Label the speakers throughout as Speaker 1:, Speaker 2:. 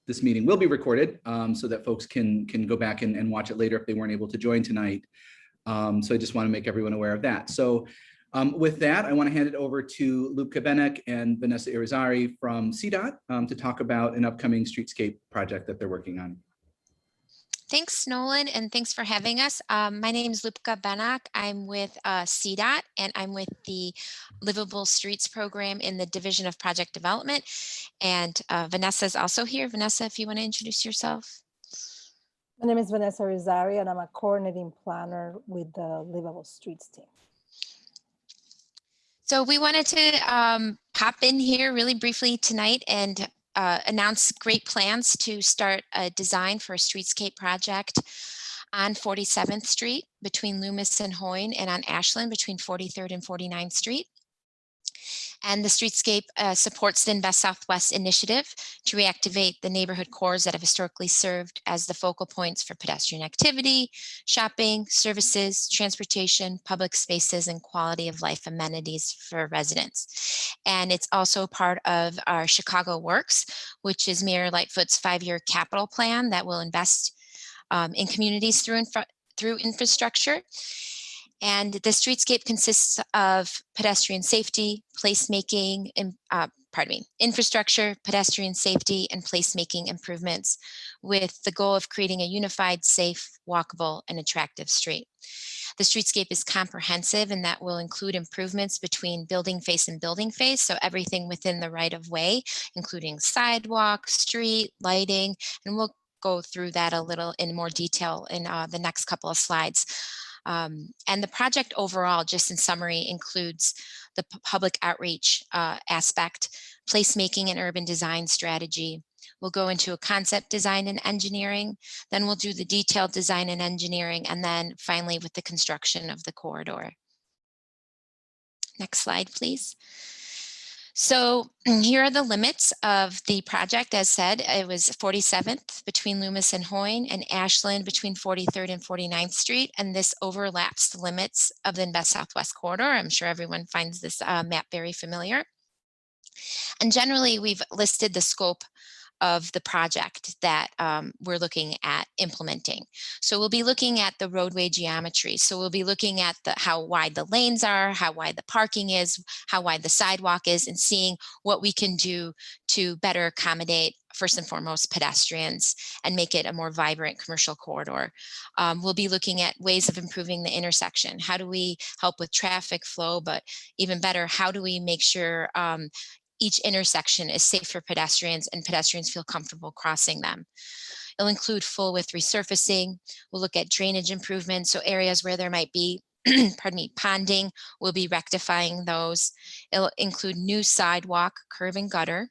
Speaker 1: this meeting will be recorded so that folks can go back and watch it later if they weren't able to join tonight. So I just want to make everyone aware of that. So with that, I want to hand it over to Lubka Benek and Vanessa Irizarry from CDOT to talk about an upcoming streetscape project that they're working on.
Speaker 2: Thanks, Nolan, and thanks for having us. My name is Lubka Benek. I'm with CDOT, and I'm with the Livable Streets program in the Division of Project Development. And Vanessa is also here. Vanessa, if you want to introduce yourself.
Speaker 3: My name is Vanessa Irizarry, and I'm a coordinating planner with the Livable Streets team.
Speaker 2: So we wanted to pop in here really briefly tonight and announce great plans to start a design for a streetscape project on 47th Street between Loomis and Hoyne, and on Ashland between 43rd and 49th Street. And the streetscape supports the Invest Southwest initiative to reactivate the neighborhood cores that have historically served as the focal points for pedestrian activity, shopping, services, transportation, public spaces, and quality of life amenities for residents. And it's also part of our Chicago Works, which is Mayor Lightfoot's 5-year capital plan that will invest in communities through infrastructure. And the streetscape consists of pedestrian safety, placemaking, infrastructure, pedestrian safety, and placemaking improvements with the goal of creating a unified, safe, walkable, and attractive street. The streetscape is comprehensive, and that will include improvements between building face and building face, so everything within the right of way, including sidewalk, street, lighting, and we'll go through that a little in more detail in the next couple of slides. And the project overall, just in summary, includes the public outreach aspect, placemaking and urban design strategy. We'll go into a concept design and engineering, then we'll do the detailed design and engineering, and then finally with the construction of the corridor. Next slide, please. So here are the limits of the project. As said, it was 47th between Loomis and Hoyne, and Ashland between 43rd and 49th Street. And this overlaps the limits of the Invest Southwest corridor. I'm sure everyone finds this map very familiar. And generally, we've listed the scope of the project that we're looking at implementing. So we'll be looking at the roadway geometry. So we'll be looking at how wide the lanes are, how wide the parking is, how wide the sidewalk is, and seeing what we can do to better accommodate, first and foremost, pedestrians and make it a more vibrant commercial corridor. We'll be looking at ways of improving the intersection. How do we help with traffic flow, but even better, how do we make sure each intersection is safe for pedestrians and pedestrians feel comfortable crossing them. It'll include full width resurfacing. We'll look at drainage improvements. So areas where there might be, ponding, we'll be rectifying those. It'll include new sidewalk, curb and gutter,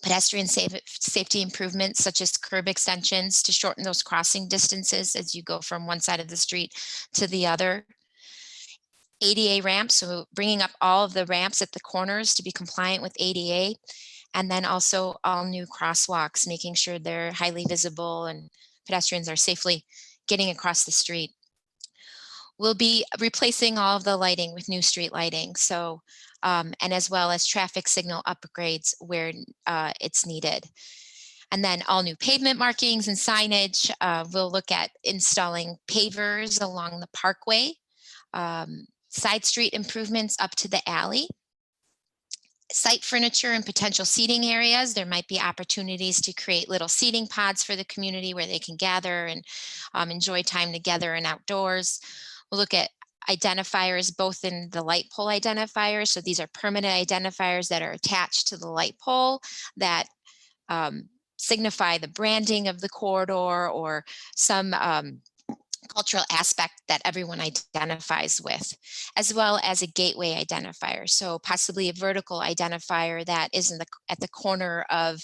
Speaker 2: pedestrian safety improvements such as curb extensions to shorten those crossing distances as you go from one side of the street to the other. ADA ramps, so bringing up all of the ramps at the corners to be compliant with ADA, and then also all new crosswalks, making sure they're highly visible and pedestrians are safely getting across the street. We'll be replacing all of the lighting with new street lighting, so and as well as traffic signal upgrades where it's needed. And then all new pavement markings and signage. We'll look at installing pavers along the parkway, side street improvements up to the alley, site furniture and potential seating areas. There might be opportunities to create little seating pods for the community where they can gather and enjoy time together and outdoors. We'll look at identifiers both in the light pole identifiers. So these are permanent identifiers that are attached to the light pole that signify the branding of the corridor or some cultural aspect that everyone identifies with, as well as a gateway identifier. So possibly a vertical identifier that is at the corner of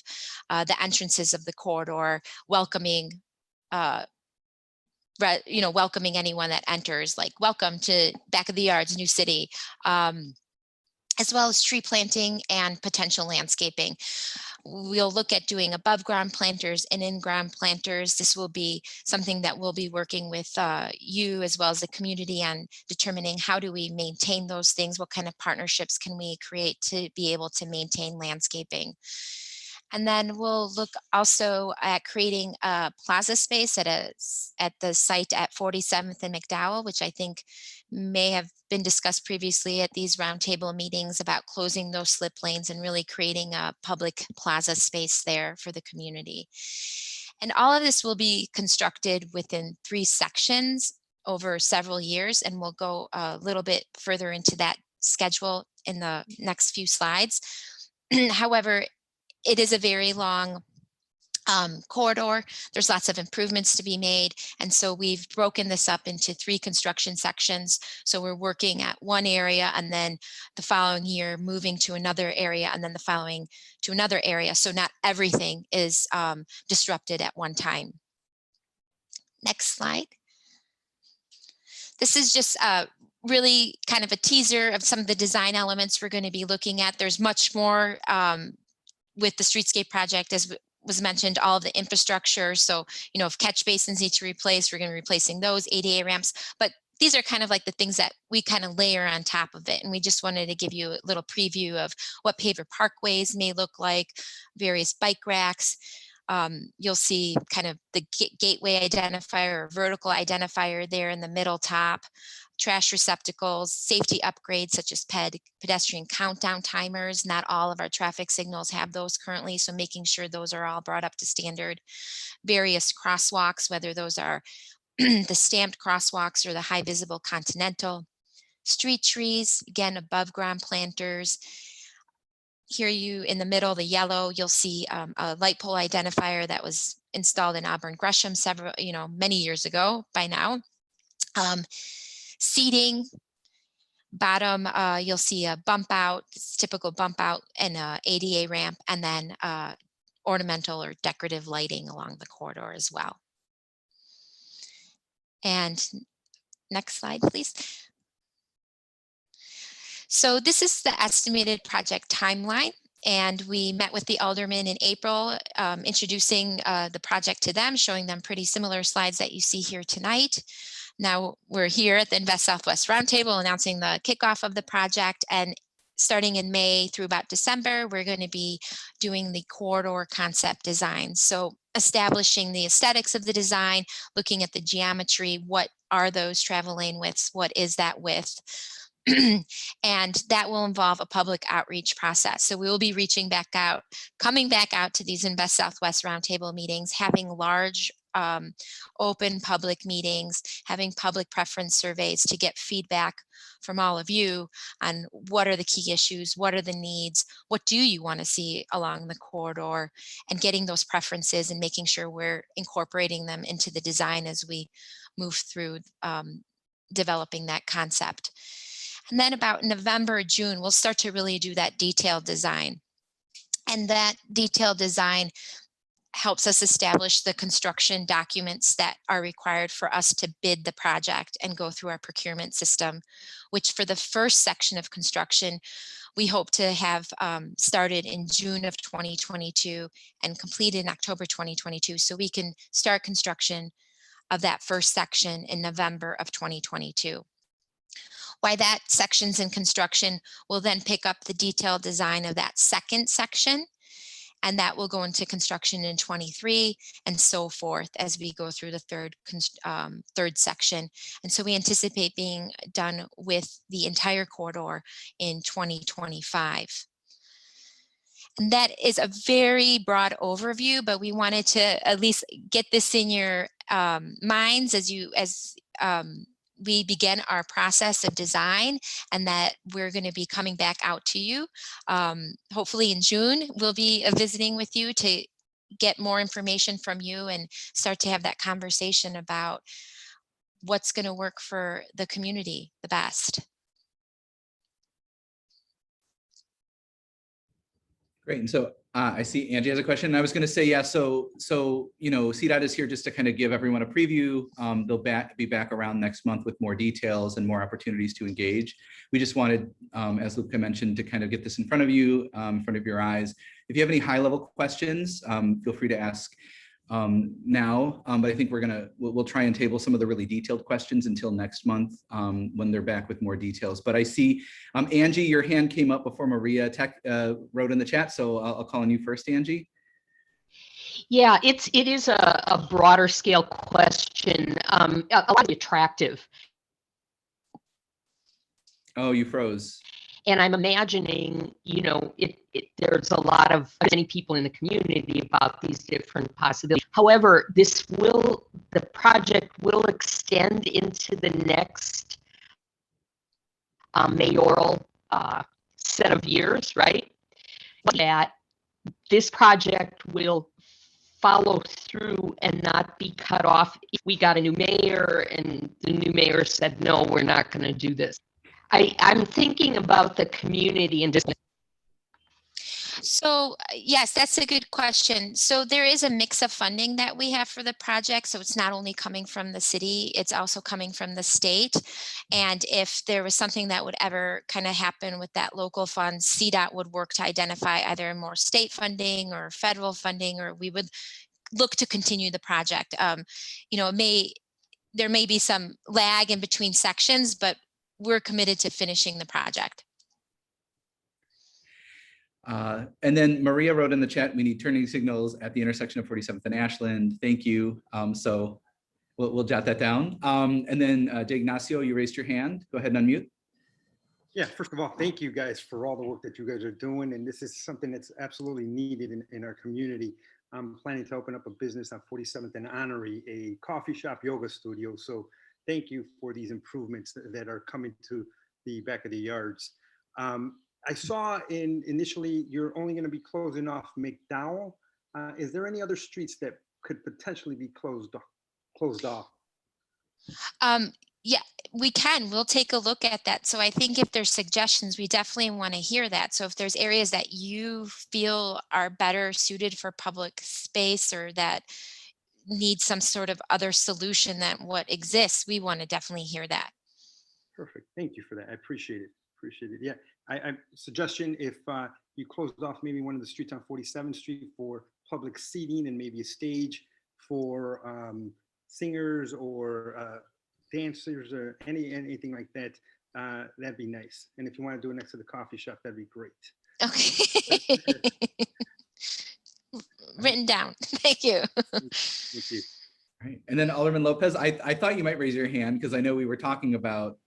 Speaker 2: the entrances of the corridor, welcoming welcoming anyone that enters, like welcome to back of the yards, New City, as well as tree planting and potential landscaping. We'll look at doing above ground planters and in-ground planters. This will be something that we'll be working with you as well as the community on determining how do we maintain those things, what kind of partnerships can we create to be able to maintain landscaping. And then we'll look also at creating a plaza space at the site at 47th and McDowell, which I think may have been discussed previously at these roundtable meetings about closing those slip lanes and really creating a public plaza space there for the community. And all of this will be constructed within 3 sections over several years, and we'll go a little bit further into that schedule in the next few slides. However, it is a very long corridor. There's lots of improvements to be made. And so we've broken this up into 3 construction sections. So we're working at one area and then the following year moving to another area and then the following to another area. So not everything is disrupted at one time. Next slide. This is just really kind of a teaser of some of the design elements we're going to be looking at. There's much more with the Streetscape project, as was mentioned, all of the infrastructure. So, you know, if catch basins need to replace, we're going to be replacing those, ADA ramps. But these are kind of like the things that we kind of layer on top of it. And we just wanted to give you a little preview of what paver parkways may look like, various bike racks. You'll see kind of the gateway identifier or vertical identifier there in the middle top. Trash receptacles, safety upgrades such as pedestrian countdown timers. Not all of our traffic signals have those currently, so making sure those are all brought up to standard. Various crosswalks, whether those are the stamped crosswalks or the high visible continental. Street trees, again, above ground planters. Here you in the middle, the yellow, you'll see a light pole identifier that was installed in Auburn Gresham many years ago by now. Seating, bottom, you'll see a bump out, typical bump out and a ADA ramp, and then ornamental or decorative lighting along the corridor as well. And next slide, please. So this is the estimated project timeline. And we met with the aldermen in April, introducing the project to them, showing them pretty similar slides that you see here tonight. Now we're here at the Invest Southwest Roundtable announcing the kickoff of the project, and starting in May through about December, we're going to be doing the corridor concept design. So establishing the aesthetics of the design, looking at the geometry, what are those travel lane widths, what is that width? And that will involve a public outreach process. So we will be reaching back out, coming back out to these Invest Southwest Roundtable meetings, having large open public meetings, having public preference surveys to get feedback from all of you on what are the key issues, what are the needs, what do you want to see along the corridor, and getting those preferences and making sure we're incorporating them into the design as we move through developing that concept. And then about November, June, we'll start to really do that detailed design. And that detailed design helps us establish the construction documents that are required for us to bid the project and go through our procurement system, which for the first section of construction, we hope to have started in June of 2022 and completed in October 2022. So we can start construction of that first section in November of 2022. Why that section's in construction, we'll then pick up the detailed design of that second section, and that will go into construction in 23 and so forth as we go through the third section. And so we anticipate being done with the entire corridor in 2025. And that is a very broad overview, but we wanted to at least get this in your minds as we begin our process of design, and that we're going to be coming back out to you. Hopefully in June, we'll be visiting with you to get more information from you and start to have that conversation about what's going to work for the community the best.
Speaker 1: Great. And so I see Angie has a question. I was going to say, yeah, so CDOT is here just to kind of give everyone a preview. They'll be back around next month with more details and more opportunities to engage. We just wanted, as Luca mentioned, to kind of get this in front of you, in front of your eyes. If you have any high-level questions, feel free to ask now, but I think we'll try and table some of the really detailed questions until next month when they're back with more details. But I see, Angie, your hand came up before Maria wrote in the chat, so I'll call on you first, Angie.
Speaker 4: Yeah, it is a broader scale question. A lot attractive.
Speaker 1: Oh, you froze.
Speaker 4: And I'm imagining, there's a lot of many people in the community about these different possibilities. However, the project will extend into the next mayoral set of years, right? That this project will follow through and not be cut off. If we got a new mayor and the new mayor said, no, we're not going to do this. I'm thinking about the community and just.
Speaker 2: So yes, that's a good question. So there is a mix of funding that we have for the project. So it's not only coming from the city, it's also coming from the state. And if there was something that would ever kind of happen with that local fund, CDOT would work to identify either more state funding or federal funding, or we would look to continue the project. There may be some lag in between sections, but we're committed to finishing the project.
Speaker 1: And then Maria wrote in the chat, we need turning signals at the intersection of 47th and Ashland. Thank you. So we'll jot that down. And then De Ignacio, you raised your hand. Go ahead and unmute.
Speaker 5: Yeah, first of all, thank you guys for all the work that you guys are doing. And this is something that's absolutely needed in our community. I'm planning to open up a business on 47th and Honorary, a coffee shop yoga studio. So thank you for these improvements that are coming to the back of the yards. I saw initially you're only going to be closing off McDowell. Is there any other streets that could potentially be closed off?
Speaker 2: Yeah, we can. We'll take a look at that. So I think if there's suggestions, we definitely want to hear that. So if there's areas that you feel are better suited for public space or that need some sort of other solution than what exists, we want to definitely hear that.
Speaker 5: Perfect. Thank you for that. I appreciate it. Yeah. I suggestion if you closed off maybe one of the streets on 47th Street for public seating and maybe a stage for singers or dancers or anything like that, that'd be nice. And if you want to do it next to the coffee shop, that'd be great.
Speaker 2: Okay. Written down. Thank you.
Speaker 5: Thank you.
Speaker 1: All right. And then Alderman Lopez, I thought you might raise your hand because I know we were talking about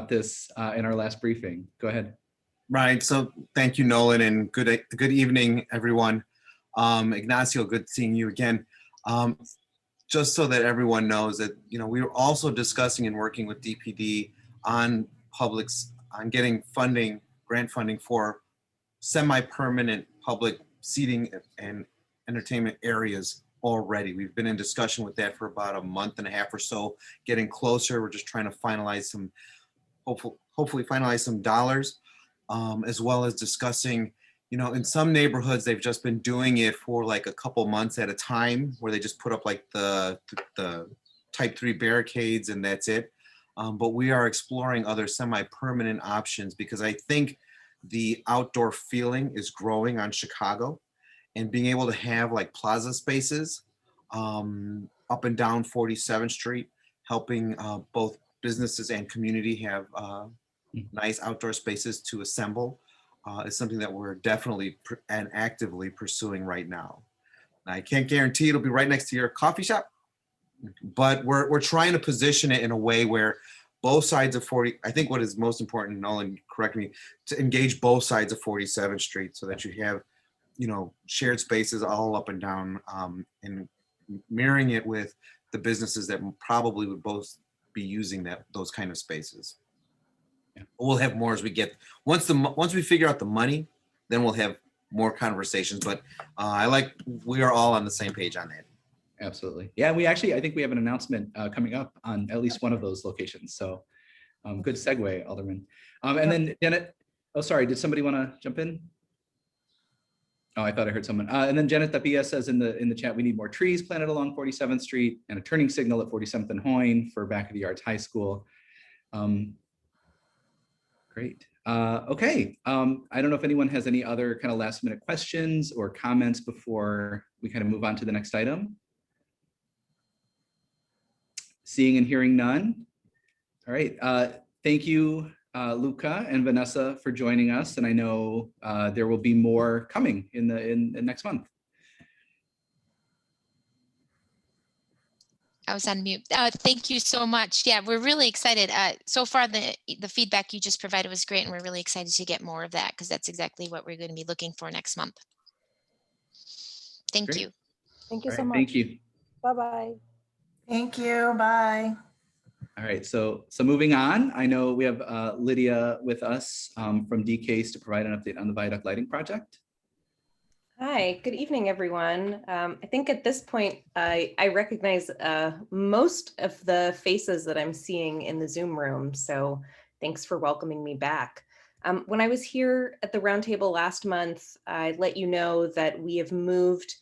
Speaker 1: this in our last briefing. Go ahead.
Speaker 6: Right. So thank you, Nolan, and good evening, everyone. Ignacio, good seeing you again. Just so that everyone knows that, we were also discussing and working with DPD on getting funding, grant funding for semi-permanent public seating and entertainment areas already. We've been in discussion with that for about a month and a half or so, getting closer. We're just trying to finalize hopefully finalize some dollars, as well as discussing, in some neighborhoods, they've just been doing it for like a couple months at a time, where they just put up like the type 3 barricades and that's it. But we are exploring other semi-permanent options because I think the outdoor feeling is growing on Chicago, and being able to have like plaza spaces up and down 47th Street, helping both businesses and community have nice outdoor spaces to assemble is something that we're definitely and actively pursuing right now. I can't guarantee it'll be right next to your coffee shop, but we're trying to position it in a way where both sides of 40, I think what is most important, Nolan, correct me, to engage both sides of 47th Street so that you have, shared spaces all up and down, and mirroring it with the businesses that probably would both be using those kind of spaces. Yeah. We'll have more as we get, once we figure out the money, then we'll have more conversations, but we are all on the same page on that.
Speaker 1: Absolutely. Yeah, I think we have an announcement coming up on at least one of those locations. So good segue, Alderman. And then Janet, oh, sorry, did somebody want to jump in? Oh, I thought I heard someone. And then Janet Tapia says in the chat, we need more trees planted along 47th Street and a turning signal at 47th and Hoyne for back of the yards high school. Great. Okay. I don't know if anyone has any other kind of last minute questions or comments before we kind of move on to the next item. Seeing and hearing none. All right. Thank you, Luca and Vanessa, for joining us. And I know there will be more coming in next month.
Speaker 2: I was on mute. Thank you so much. Yeah, we're really excited. So far, the feedback you just provided was great, and we're really excited to get more of that because that's exactly what we're going to be looking for next month. Thank
Speaker 1: Great.
Speaker 2: you.
Speaker 3: Thank you
Speaker 1: All
Speaker 3: so
Speaker 1: right,
Speaker 3: much.
Speaker 1: thank you.
Speaker 3: Bye-bye.
Speaker 7: Thank you. Bye.
Speaker 1: All right, so moving on, I know we have Lydia with us from DCASE to provide an update on the viaduct lighting project.
Speaker 8: Hi, good evening, everyone. I think at this point, I recognize most of the faces that I'm seeing in the Zoom room, so thanks for welcoming me back. When I was here at the Roundtable last month, I let you know that we have moved,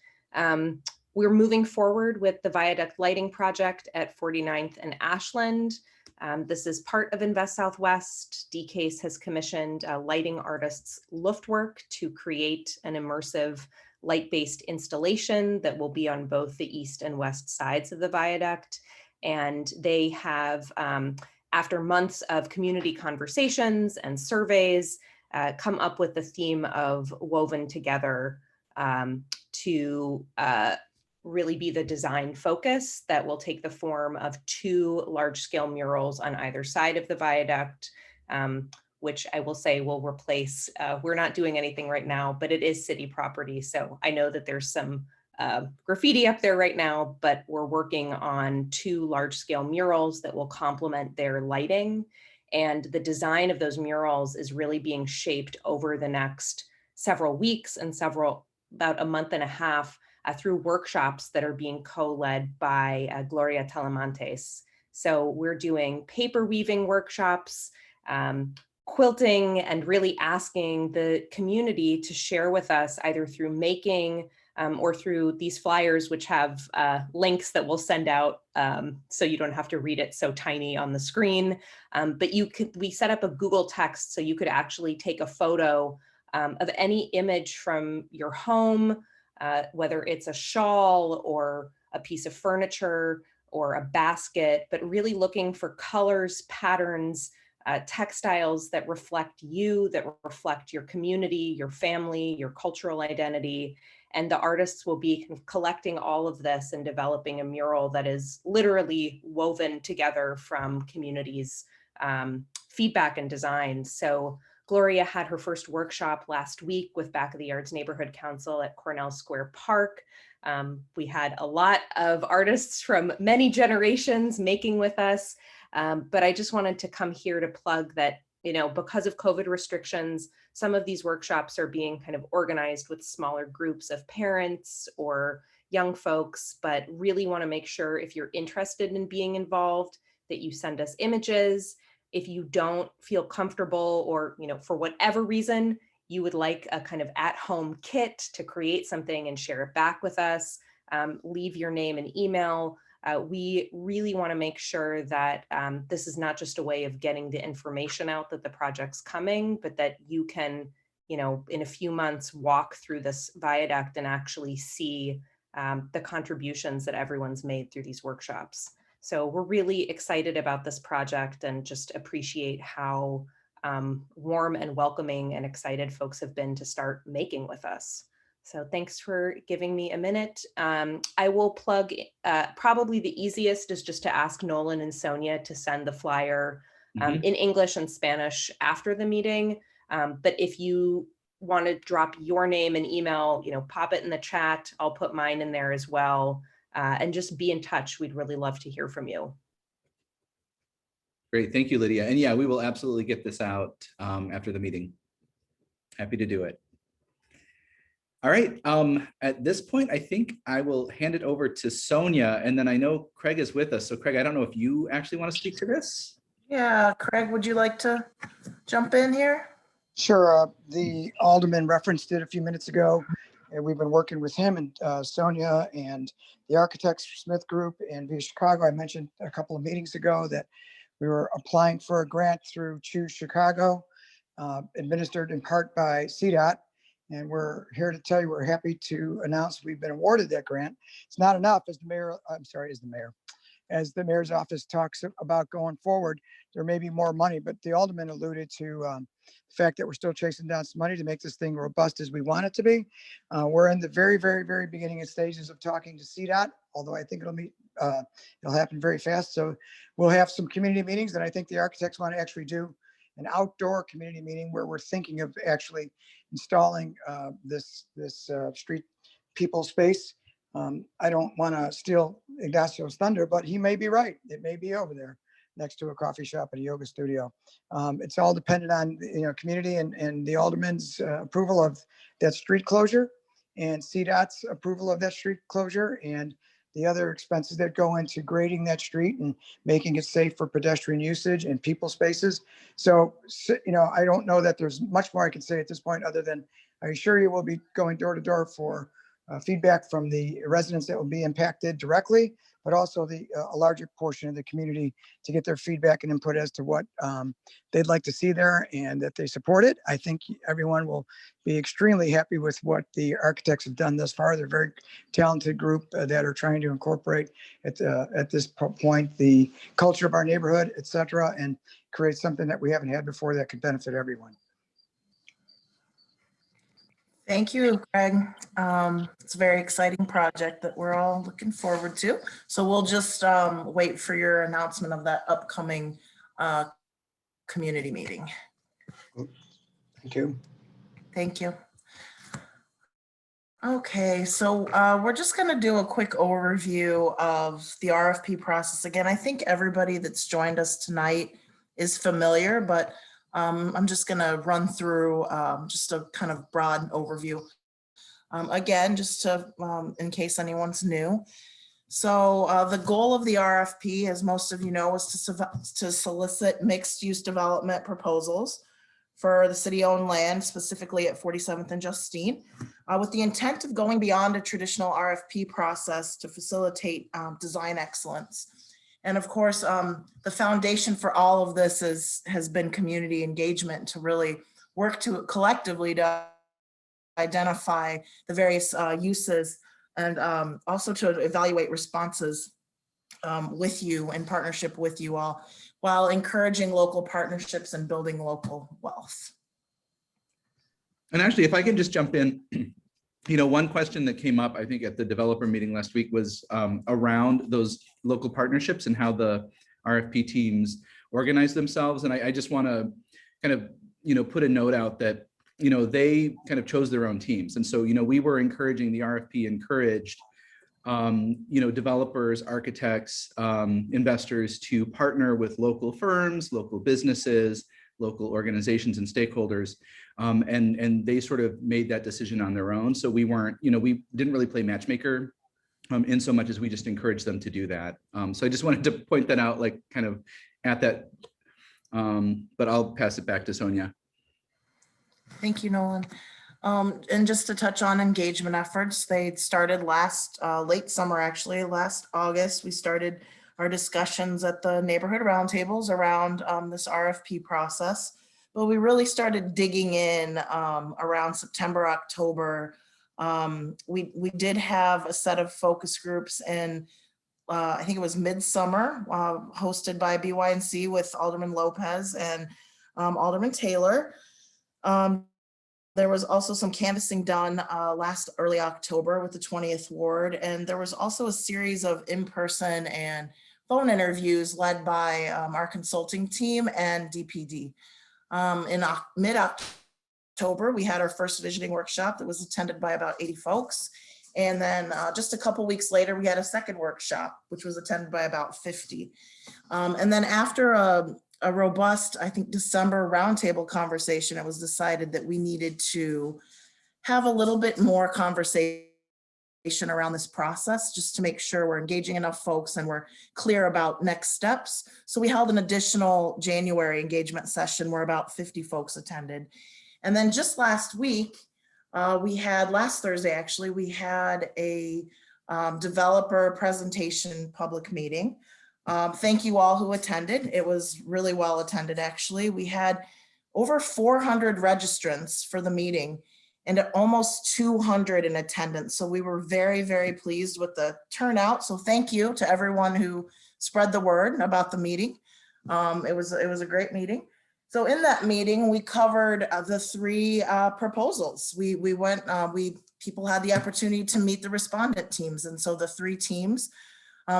Speaker 8: we're moving forward with the viaduct lighting project at 49th and Ashland. This is part of Invest Southwest. DCASE has commissioned lighting artists Luftwerk to create an immersive light-based installation that will be on both the east and west sides of the viaduct. And they have, after months of community conversations and surveys, come up with the theme of woven together to really be the design focus that will take the form of 2 large-scale murals on either side of the viaduct, which I will say will replace, we're not doing anything right now, but it is city property. So I know that there's some graffiti up there right now, but we're working on 2 large-scale murals that will complement their lighting. And the design of those murals is really being shaped over the next several weeks and about a month and a half through workshops that are being co-led by Gloria Talamantes. So we're doing paper weaving workshops, quilting, and really asking the community to share with us either through making or through these flyers, which have links that we'll send out so you don't have to read it so tiny on the screen. But we set up a Google text so you could actually take a photo of any image from your home, whether it's a shawl or a piece of furniture or a basket, but really looking for colors, patterns, textiles that reflect you, that reflect your community, your family, your cultural identity. And the artists will be collecting all of this and developing a mural that is literally woven together from communities' feedback and design. So Gloria had her first workshop last week with Back of the Yards Neighborhood Council at Cornell Square Park. We had a lot of artists from many generations making with us, but I just wanted to come here to plug that, you know, because of COVID restrictions, some of these workshops are being kind of organized with smaller groups of parents or young folks, but really want to make sure if you're interested in being involved, that you send us images. If you don't feel comfortable or, you know, for whatever reason, you would like a kind of at-home kit to create something and share it back with us, leave your name and email. We really want to make sure that this is not just a way of getting the information out that the project's coming, but that you can, you know, in a few months walk through this viaduct and actually see the contributions that everyone's made through these workshops. So we're really excited about this project and just appreciate how warm and welcoming and excited folks have been to start making with us. So thanks for giving me a minute. I will plug, probably the easiest is just to ask Nolan and Sonia to send the flyer in English and Spanish after the meeting. But if you want to drop your name and email, you know, pop it in the chat. I'll put mine in there as well. And just be in touch. We'd really love to hear from you.
Speaker 1: Great, thank you, Lydia. And yeah, we will absolutely get this out after the meeting. Happy to do it. All right, at this point, I think I will hand it over to Sonia, and then I know Craig is with us. So Craig, I don't know if you actually want to speak to this?
Speaker 7: Yeah, Craig, would you like to jump in here?
Speaker 9: Sure. The Alderman referenced it a few minutes ago, and we've been working with him and Sonia and the Architects Smith Group in Via Chicago. I mentioned a couple of meetings ago that we were applying for a grant through Choose Chicago, administered in part by CDOT. And we're here to tell you we're happy to announce we've been awarded that grant. It's not enough, as the mayor, as the mayor's office talks about going forward, there may be more money, but the alderman alluded to the fact that we're still chasing down some money to make this thing robust as we want it to be. We're in the very, very, very beginning of stages of talking to CDOT, although I think it'll happen very fast. So we'll have some community meetings, and I think the architects want to actually do an outdoor community meeting where we're thinking of actually installing this street people space. I don't want to steal Ignacio's thunder, but he may be right. It may be over there next to a coffee shop and a yoga studio. It's all dependent on, community and the alderman's approval of that street closure and CDOT's approval of that street closure and the other expenses that go into grading that street and making it safe for pedestrian usage and people spaces. So, I don't know that there's much more I can say at this point, other than I assure you we'll be going door to door for feedback from the residents that will be impacted directly, but also a larger portion of the community to get their feedback and input as to what they'd like to see there and that they support it. I think everyone will be extremely happy with what the architects have done thus far. They're a very talented group that are trying to incorporate at this point the culture of our neighborhood, et cetera, and create something that we haven't had before that could benefit everyone.
Speaker 7: Thank you, Greg. It's a very exciting project that we're all looking forward to. So we'll just wait for your announcement of that upcoming community meeting.
Speaker 9: Thank you.
Speaker 7: Thank you. Okay, so we're just going to do a quick overview of the RFP process. Again, I think everybody that's joined us tonight is familiar, but I'm just going to run through just a kind of broad overview. Again, just to, in case anyone's new. So the goal of the RFP, as most of you know, was to solicit mixed use development proposals for the city-owned land, specifically at 47th and Justine, with the intent of going beyond a traditional RFP process to facilitate design excellence. And of course, the foundation for all of this has been community engagement to really work collectively to identify the various uses and also to evaluate responses with you in partnership with you all, while encouraging local partnerships and building local wealth.
Speaker 1: And actually, if I can just jump in, one question that came up, I think at the developer meeting last week was around those local partnerships and how the RFP teams organize themselves. And I just want to kind of, put a note out that, they kind of chose their own teams. And so, we were encouraging, the RFP encouraged, developers, architects, investors to partner with local firms, local businesses, local organizations and stakeholders. And they sort of made that decision on their own. So we weren't, we didn't really play matchmaker in so much as we just encouraged them to do that. So I just wanted to point that out, like kind of at that, but I'll pass it back to Sonia.
Speaker 7: Thank you, Nolan. And just to touch on engagement efforts, they started late summer, actually, last August. We started our discussions at the neighborhood roundtables around this RFP process. But we really started digging in around September, October. We did have a set of focus groups in, I think it was midsummer, hosted by BYNC with Alderman Lopez and Alderman Taylor. There was also some canvassing done early October with the 20th Ward. And there was also a series of in-person and phone interviews led by our consulting team and DPD. In mid-October, we had our first visioning workshop that was attended by about 80 folks. And then just a couple weeks later, we had a second workshop, which was attended by about 50. And then after a robust, I think, December roundtable conversation, it was decided that we needed to have a little bit more conversation around this process, just to make sure we're engaging enough folks and we're clear about next steps. So we held an additional January engagement session where about 50 folks attended. And then just last week, last Thursday, actually, we had a developer presentation public meeting. Thank you all who attended. It was really well attended, actually. We had over 400 registrants for the meeting. and almost 200 in attendance. So we were very, very pleased with the turnout. So thank you to everyone who spread the word about the meeting. It was a great meeting. So in that meeting, we covered the three proposals. People had the opportunity to meet the respondent teams. And so the three teams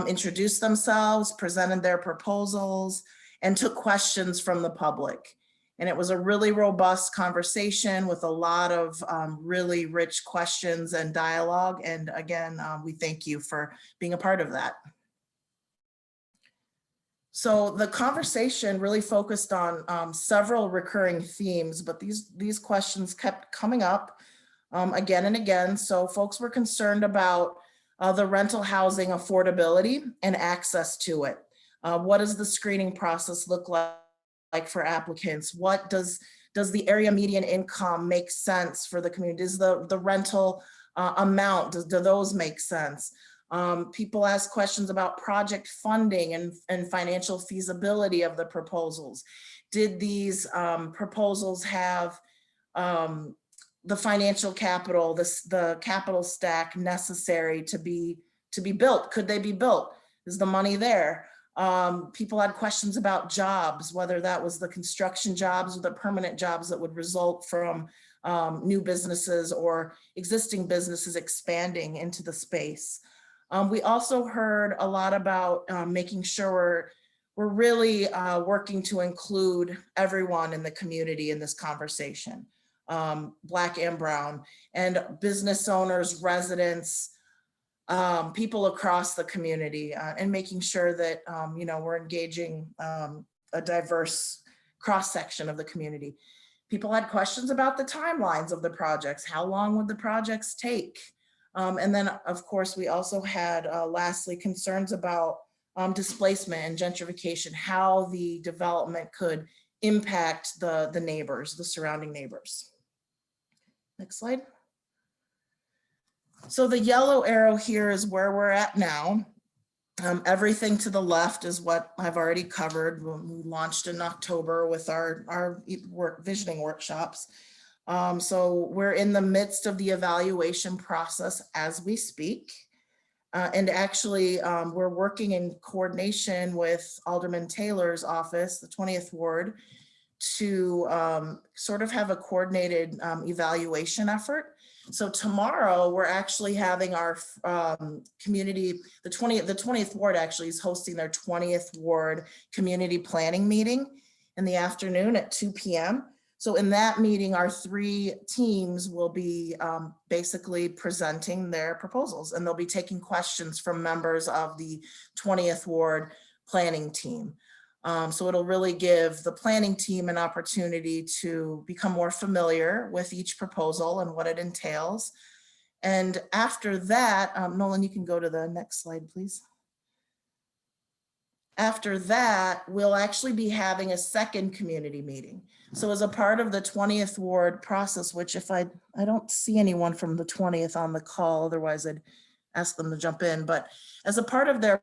Speaker 7: introduced themselves, presented their proposals, and took questions from the public. And it was a really robust conversation with a lot of really rich questions and dialogue. And again, we thank you for being a part of that. So the conversation really focused on several recurring themes, but these questions kept coming up again and again. So folks were concerned about the rental housing affordability and access to it. What does the screening process look like for applicants? What does the area median income make sense for the community? Does the rental amount, do those make sense? People ask questions about project funding and financial feasibility of the proposals. Did these proposals have the financial capital, the capital stack necessary to be built? Could they be built? Is the money there? People had questions about jobs, whether that was the construction jobs or the permanent jobs that would result from new businesses or existing businesses expanding into the space. We also heard a lot about making sure we're really working to include everyone in the community in this conversation, Black and Brown, and business owners, residents, people across the community, and making sure that we're engaging a diverse cross-section of the community. People had questions about the timelines of the projects. How long would the projects take? And then, of course, we also had, lastly, concerns about displacement and gentrification, how the development could impact the neighbors, the surrounding neighbors. Next slide. So the yellow arrow here is where we're at now. Everything to the left is what I've already covered when we launched in October with our visioning workshops. So we're in the midst of the evaluation process as we speak. And actually, we're working in coordination with Alderman Taylor's office, the 20th Ward, to sort of have a coordinated evaluation effort. So tomorrow, we're actually having our community, the 20th Ward actually is hosting their 20th Ward community planning meeting in the afternoon at 2 p.m. So in that meeting, our three teams will be basically presenting their proposals, and they'll be taking questions from members of the 20th Ward planning team. So it'll really give the planning team an opportunity to become more familiar with each proposal and what it entails. And after that, Nolan, you can go to the next slide, please. After that, we'll actually be having a second community meeting. So as a part of the 20th Ward process, which if I don't see anyone from the 20th on the call, otherwise I'd ask them to jump in, but as a part of their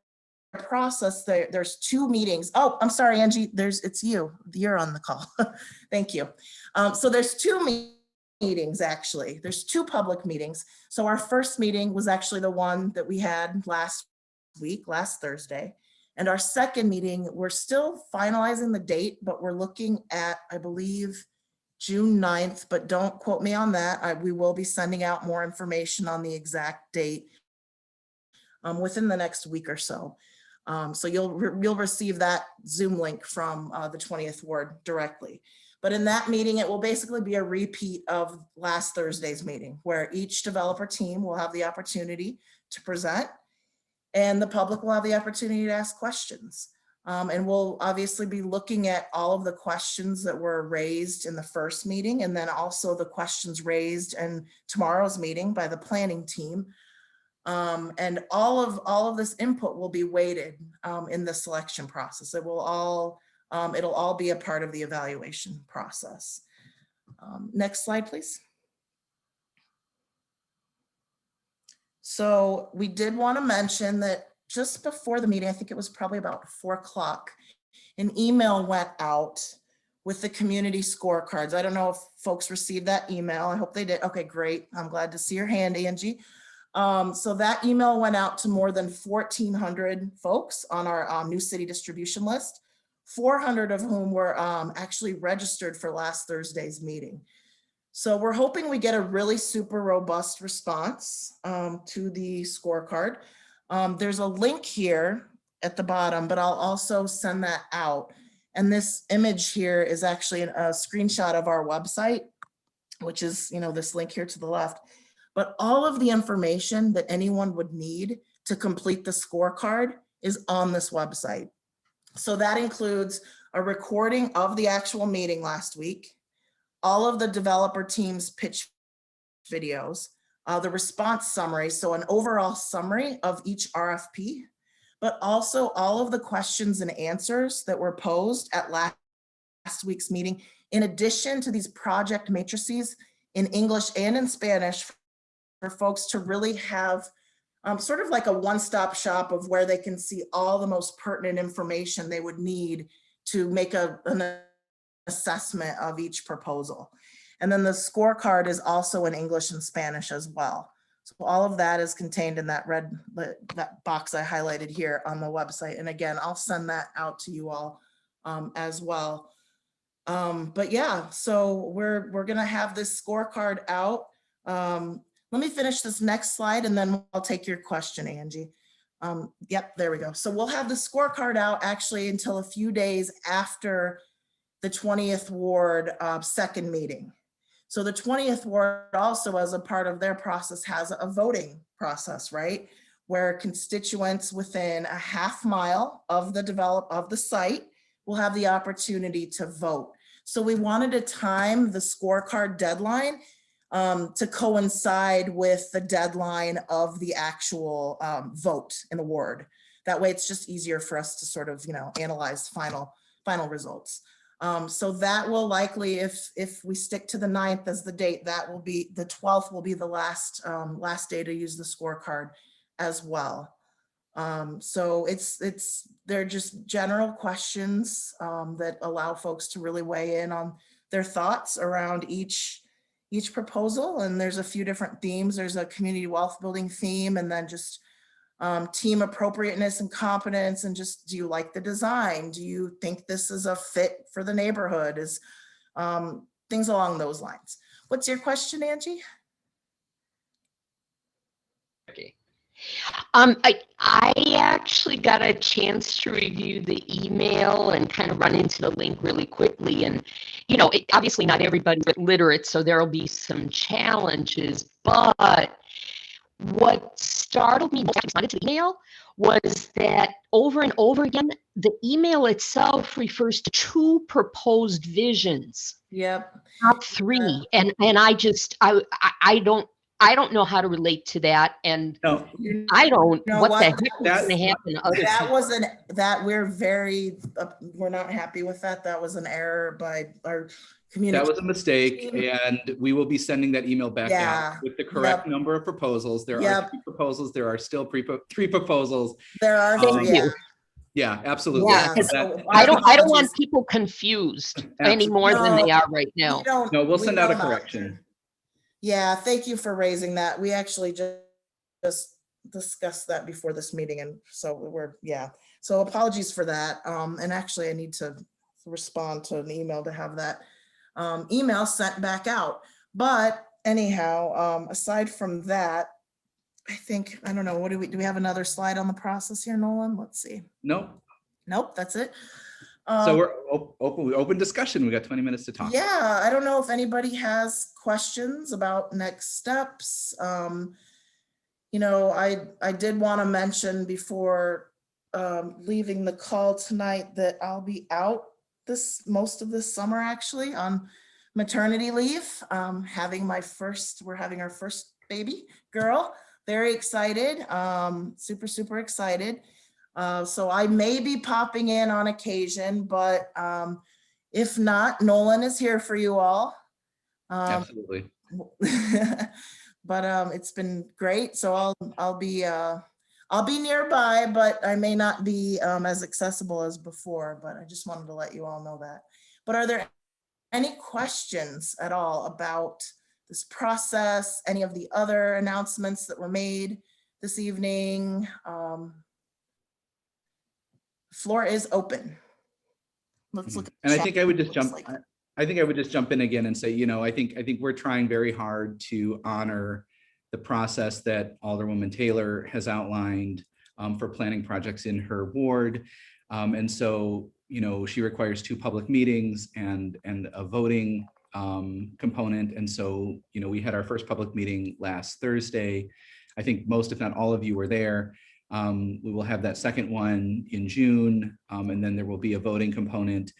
Speaker 7: process, there's two meetings. Oh, I'm sorry, Angie, it's you're on the call. Thank you. So there's two meetings actually. There's two public meetings. So our first meeting was actually the one that we had last Thursday. And our second meeting, we're still finalizing the date, but we're looking at, I believe, June 9th, but don't quote me on that. We will be sending out more information on the exact date within the next week or so. So you'll receive that Zoom link from the 20th Ward directly. But in that meeting, it will basically be a repeat of last Thursday's meeting, where each developer team will have the opportunity to present, and the public will have the opportunity to ask questions. And we'll obviously be looking at all of the questions that were raised in the first meeting, and then also the questions raised in tomorrow's meeting by the planning team. And all of this input will be weighted in the selection process. It'll all be a part of the evaluation process. Next slide, please. So we did want to mention that just before the meeting, I think it was probably about 4 o'clock, an email went out with the community scorecards. I don't know if folks received that email. I hope they did. Okay, great. I'm glad to see your hand, Angie. So that email went out to more than 1,400 folks on our new city distribution list, 400 of whom were actually registered for last Thursday's meeting. So we're hoping we get a really super robust response to the scorecard. There's a link here at the bottom, but I'll also send that out. And this image here is actually a screenshot of our website, which is, you know, this link here to the left. But all of the information that anyone would need to complete the scorecard is on this website. So that includes a recording of the actual meeting last week, all of the developer team's pitch videos, the response summary, so an overall summary of each RFP, but also all of the questions and answers that were posed at last week's meeting, in addition to these project matrices in English and in Spanish for folks to really have sort of like a one-stop shop of where they can see all the most pertinent information they would need to make an assessment of each proposal. And then the scorecard is also in English and Spanish as well. So all of that is contained in that that box I highlighted here on the website. And again, I'll send that out to you all as well. But yeah, so we're gonna have this scorecard out. Let me finish this next slide and then I'll take your question, Angie. Yep, there we go. So we'll have the scorecard out actually until a few days after the 20th Ward second meeting. So the 20th Ward also, as a part of their process, has a voting process, right? Where constituents within a half mile of the site will have the opportunity to vote. So we wanted to time the scorecard deadline to coincide with the deadline of the actual vote in the ward. That way it's just easier for us to sort of, you know, analyze final results. So that will likely, if we stick to the 9th as the date, that will be, the 12th will be the last day to use the scorecard as well. So they're just general questions that allow folks to really weigh in on their thoughts around each proposal. And there's a few different themes. There's a community wealth building theme, and then just team appropriateness and competence, and just, do you like the design? Do you think this is a fit for the neighborhood? Is things along those lines. What's your question, Angie?
Speaker 4: Okay. I actually got a chance to review the email and kind of run into the link really quickly. And, you know, obviously not everybody's literate, so there'll be some challenges, but what startled me most when I responded to the email was that over and over again, the email itself refers to 2 proposed visions.
Speaker 7: Yep.
Speaker 4: Not 3. And I don't know how to relate to that. And
Speaker 1: No,
Speaker 4: I don't
Speaker 7: know
Speaker 4: what
Speaker 7: what?
Speaker 4: the heck is going to happen to other people.
Speaker 7: We're not happy with that. That was an error by our community.
Speaker 1: that was a mistake, and we will be sending that email back out with the correct number of proposals. There are 2 proposals. There are still 3 proposals.
Speaker 7: There are.
Speaker 4: Thank you.
Speaker 1: Yeah, absolutely.
Speaker 4: Yeah, I don't want people confused any more than they are right now.
Speaker 1: No, we'll send out a correction.
Speaker 7: Yeah, thank you for raising that. We actually just discussed that before this meeting, and so so apologies for that. And actually I need to respond to an email to have that email sent back out. But anyhow, aside from that, I don't know, do we have another slide on the process here, Nolan? Let's see.
Speaker 1: Nope,
Speaker 7: That's it.
Speaker 1: so we're open discussion. We got 20 minutes to talk.
Speaker 7: Yeah, I don't know if anybody has questions about next steps. You know, I did want to mention before leaving the call tonight that I'll be out most of this summer actually on maternity leave. We're having our first baby girl. Very excited, super excited. So I may be popping in on occasion, but if not, Nolan is here for you all.
Speaker 1: Absolutely.
Speaker 7: But it's been great. So I'll be nearby, but I may not be as accessible as before. But I just wanted to let you all know that. But are there any questions at all about this process, any of the other announcements that were made this evening? Floor is open. Let's look.
Speaker 1: And I think I would just
Speaker 7: Looks
Speaker 1: jump.
Speaker 7: like-
Speaker 1: I think I would just jump in again and say, you know, I think we're trying very hard to honor the process that Alderwoman Taylor has outlined for planning projects in her ward. And so, you know, she requires 2 public meetings and a voting component. And so, you know, we had our first public meeting last Thursday. I think most, if not all of you were there. We will have that second one in June, and then there will be a voting component.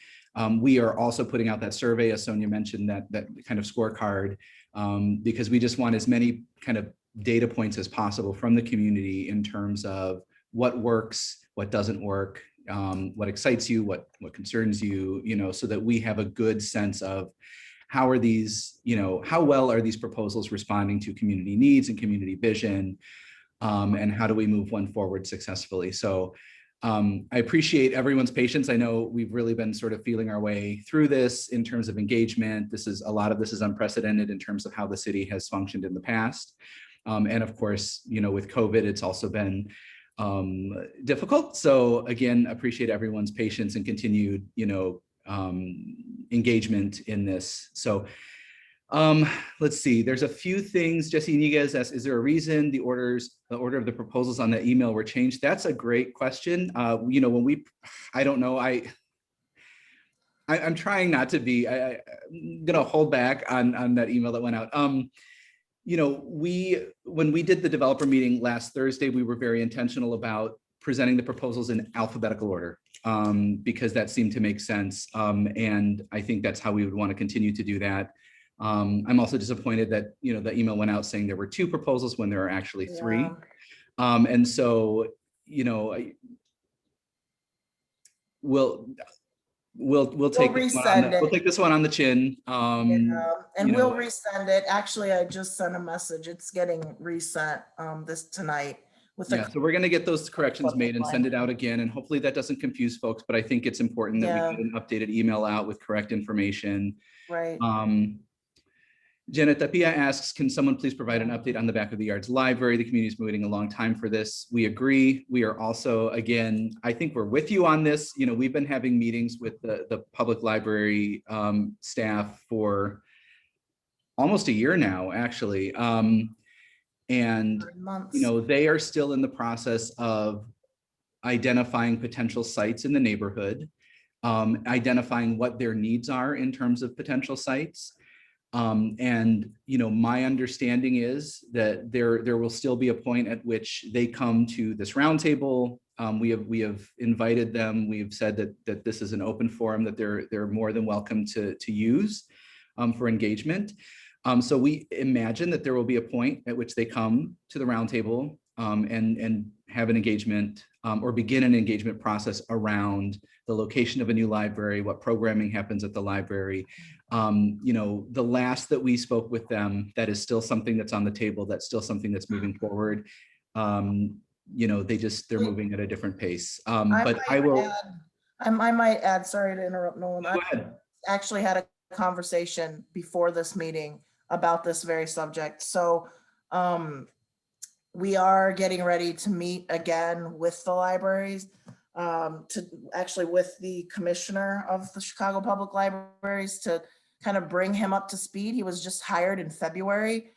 Speaker 1: We are also putting out that survey, as Sonia mentioned, that kind of scorecard, because we just want as many kind of data points as possible from the community in terms of what works, what doesn't work, what excites you, what concerns you, you know, so that we have a good sense of how are these, you know, how well are these proposals responding to community needs and community vision, and how do we move one forward successfully. So I appreciate everyone's patience. I know we've really been sort of feeling our way through this in terms of engagement. A lot of this is unprecedented in terms of how the city has functioned in the past. And of course, you know, with COVID, it's also been difficult. So again, appreciate everyone's patience and continued, you know, engagement in this. So let's see, there's a few things. Jesse Niguez asks, is there a reason the order of the proposals on the email were changed? That's a great question. You know, when I don't know, I'm trying not to be, I'm gonna hold back on that email that went out. You know, when we did the developer meeting last Thursday, we were very intentional about presenting the proposals in alphabetical order, because that seemed to make sense. And I think that's how we would want to continue to do that. I'm also disappointed that, you know, the email went out saying there were 2 proposals when there are actually 3.
Speaker 7: Yeah.
Speaker 1: And so, you know, we'll take this one on
Speaker 7: resend
Speaker 1: we'll
Speaker 7: it.
Speaker 1: take this one on the chin.
Speaker 7: And
Speaker 1: you
Speaker 7: we'll
Speaker 1: know,
Speaker 7: resend it. Actually, I just sent a message. It's getting resent tonight with the
Speaker 1: yeah, so we're going to get those corrections
Speaker 7: Public
Speaker 1: made and
Speaker 7: line.
Speaker 1: send it out again. And hopefully that doesn't confuse folks, but I think it's important that
Speaker 7: Yeah.
Speaker 1: we get an updated email out with correct information.
Speaker 7: right.
Speaker 1: Janet Tapia asks, can someone please provide an update on the back of the Yards Library? The community is waiting a long time for this. We agree. We are also, again, I think we're with you on this. You know, we've been having meetings with the public library staff for almost a year now, actually. And,
Speaker 7: 9 months.
Speaker 1: you know, they are still in the process of identifying potential sites in the neighborhood, identifying what their needs are in terms of potential sites. And, you know, my understanding is that there will still be a point at which they come to this roundtable. We have invited them. We've said that this is an open forum that they're more than welcome to use for engagement. So we imagine that there will be a point at which they come to the roundtable and have an engagement or begin an engagement process around the location of a new library, what programming happens at the library. You know, the last that we spoke with them, that is still something that's on the table. That's still something that's moving forward. You know, they're moving at a different pace. But I will.
Speaker 7: I might add, sorry to interrupt, Nolan.
Speaker 1: Go ahead.
Speaker 7: I actually had a conversation before this meeting about this very subject. So we are getting ready to meet again with the libraries, with the commissioner of the Chicago Public Libraries to kind of bring him up to speed. He was just hired in February.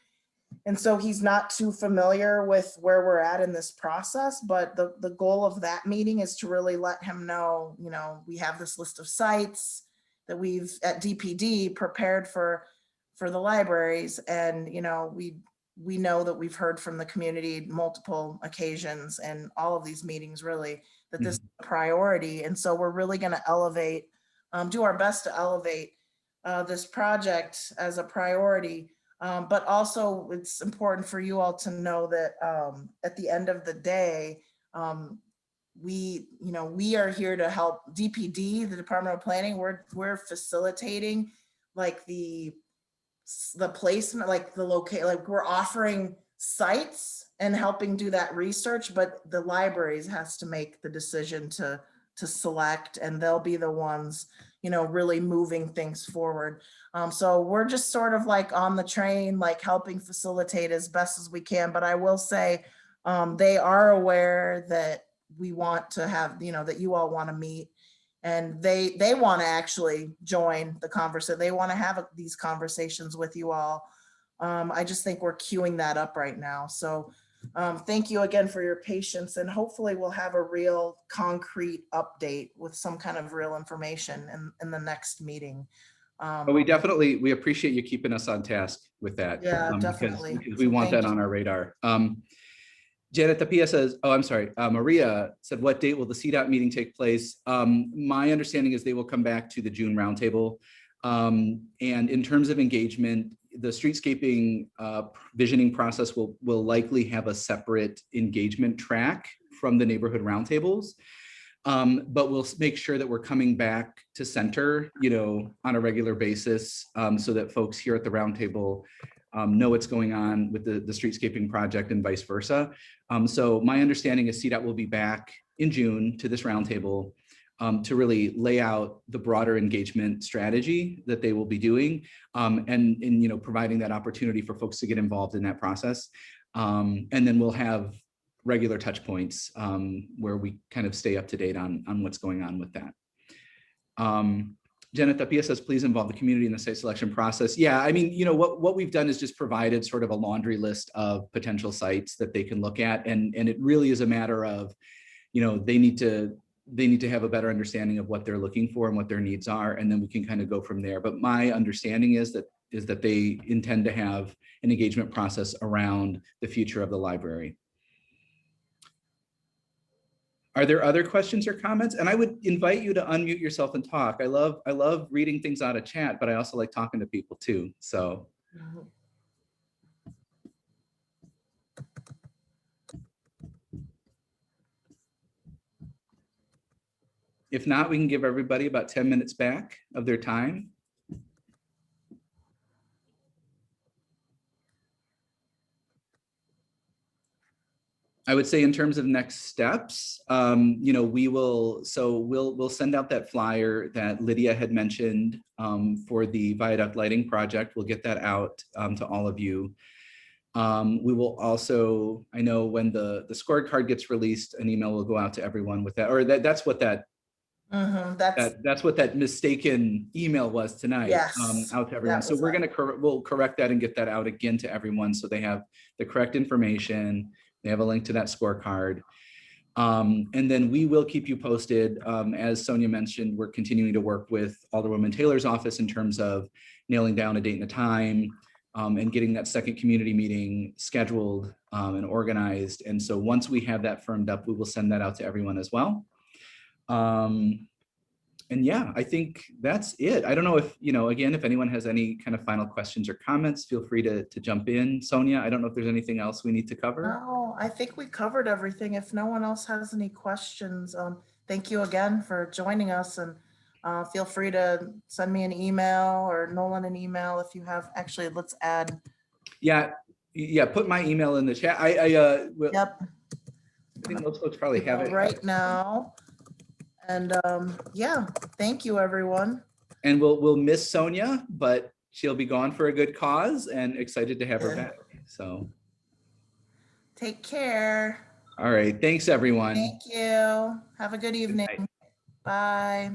Speaker 7: And so he's not too familiar with where we're at in this process, but the goal of that meeting is to really let him know, you know, we have this list of sites that we've at DPD prepared for the libraries. And, you know, we know that we've heard from the community multiple occasions and all of these meetings really that this is a priority. And so we're really going to do our best to elevate this project as a priority. But also it's important for you all to know that at the end of the day, we are here to help DPD, the Department of Planning. We're facilitating like the placement, like the locate, like we're offering sites and helping do that research, but the libraries has to make the decision to select, and they'll be the ones really moving things forward. So we're just sort of like on the train, like helping facilitate as best as we can. But I will say they are aware that we want to have, that you all want to meet, and they want to actually join the conversation. They want to have these conversations with you all. I just think we're queuing that up right now. So thank you again for your patience, and hopefully we'll have a real concrete update with some kind of real information in the next meeting.
Speaker 1: But we appreciate you keeping us on task with that.
Speaker 7: Yeah, definitely.
Speaker 1: Because we want that on our radar. Janet Tapia says, oh, I'm sorry. Maria said, what date will the CDOT meeting take place? My understanding is they will come back to the June roundtable. And in terms of engagement, the streetscaping visioning process will likely have a separate engagement track from the neighborhood roundtables. But we'll make sure that we're coming back to center, on a regular basis, so that folks here at the roundtable know what's going on with the streetscaping project and vice versa. So my understanding is CDOT will be back in June to this roundtable to really lay out the broader engagement strategy that they will be doing, and providing that opportunity for folks to get involved in that process. And then we'll have regular touch points where we kind of stay up to date on what's going on with that. Janet Tapia says, please involve the community in the site selection process. Yeah, I mean, what we've done is just provided sort of a laundry list of potential sites that they can look at. And it really is a matter of, they need to have a better understanding of what they're looking for and what their needs are. And then we can kind of go from there. But my understanding is that they intend to have an engagement process around the future of the library. Are there other questions or comments? And I would invite you to unmute yourself and talk. I love reading things out of chat, but I also like talking to people too. So. If not, we can give everybody about 10 minutes back of their time. I would say in terms of next steps, we'll send out that flyer that Lydia had mentioned for the viaduct lighting project. We'll get that out to all of you. We will also, I know when the scorecard gets released, an email will go out to everyone with that, or that's what that that's what that mistaken email was tonight.
Speaker 7: Yes,
Speaker 1: out to everyone. So we're we'll correct that and get that out again to everyone so they have the correct information. They have a link to that scorecard. And then we will keep you posted. As Sonia mentioned, we're continuing to work with Alderwoman Taylor's office in terms of nailing down a date and a time, and getting that second community meeting scheduled and organized. And so once we have that firmed up, we will send that out to everyone as well. And yeah, I think that's it. I don't know if, again, if anyone has any kind of final questions or comments, feel free to jump in. Sonia, I don't know if there's anything else we need to cover.
Speaker 7: No, I think we covered everything. If no one else has any questions, thank you again for joining us, and feel free to send me an email or Nolan an email if you have. Actually, let's add.
Speaker 1: Yeah, put my email in the chat.
Speaker 7: Yep.
Speaker 1: I think most folks probably have it
Speaker 7: right now. And yeah, thank you, everyone.
Speaker 1: And we'll miss Sonia, but she'll be gone for a good cause, and excited to have her back. So
Speaker 7: take care.
Speaker 1: All right. Thanks, everyone.
Speaker 7: Thank you. Have a good evening. Bye.